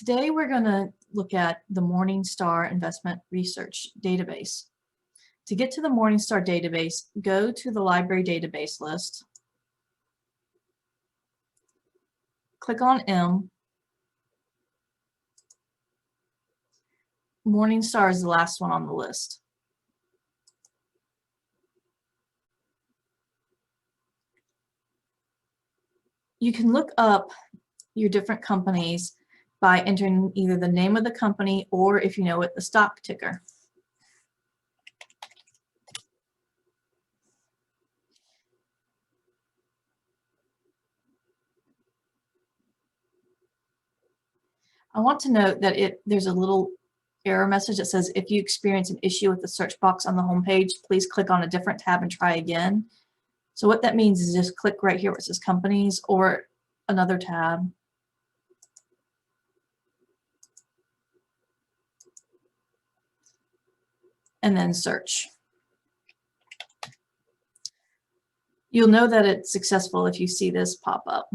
Today we're going to look at the Morningstar Investment Research Database. To get to the Morningstar database, go to the library database list, click on M. Morningstar is the last one on the list. You can look up your different companies by entering either the name of the company or, if you know it, the stock ticker. I want to note that there's a little error message that says if you experience an issue with the search box on the home page, please click on a different tab and try again. So what that means is just click right here where it says companies or another tab. And then search. You'll know that it's successful if you see this pop up.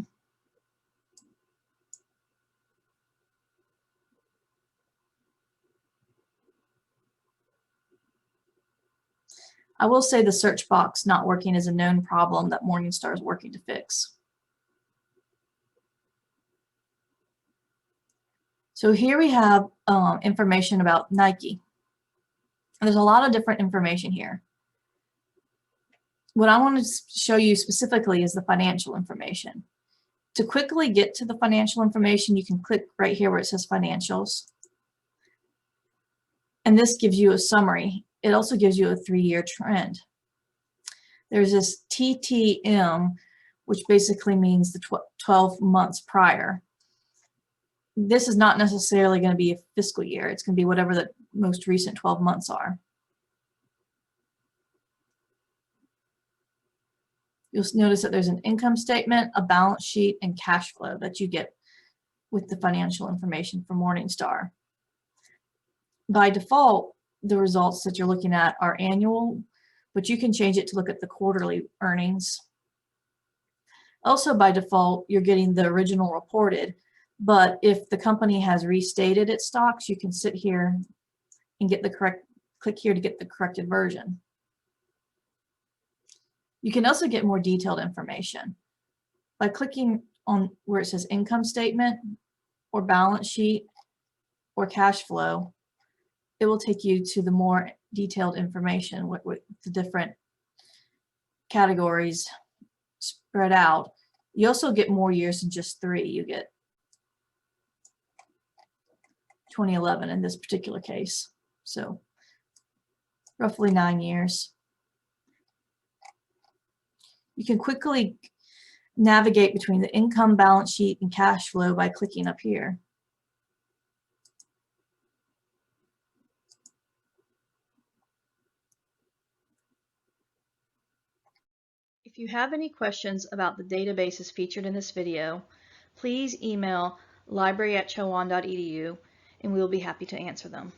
I will say the search box not working is a known problem that Morningstar is working to fix. So here we have information about Nike. And there's a lot of different information here. What I want to show you specifically is the financial information. To quickly get to the financial information, you can click right here where it says financials. And this gives you a summary. It also gives you a 3-year trend. There's this TTM, which basically means the 12 months prior. This is not necessarily going to be a fiscal year. It's going to be whatever the most recent 12 months are. You'll notice that there's an income statement, a balance sheet, and cash flow that you get with the financial information from Morningstar. By default, the results that you're looking at are annual, but you can change it to look at the quarterly earnings. Also, by default, you're getting the original reported, but if the company has restated its stocks, you can sit here and get the click here to get the corrected version. You can also get more detailed information by clicking on where it says income statement or balance sheet or cash flow. It will take you to the more detailed information with the different categories spread out. You also get more years than just 3. You get 2011 in this particular case. So roughly 9 years. You can quickly navigate between the income, balance sheet, and cash flow by clicking up here. If you have any questions about the databases featured in this video, please email library@chowan.edu and we will be happy to answer them.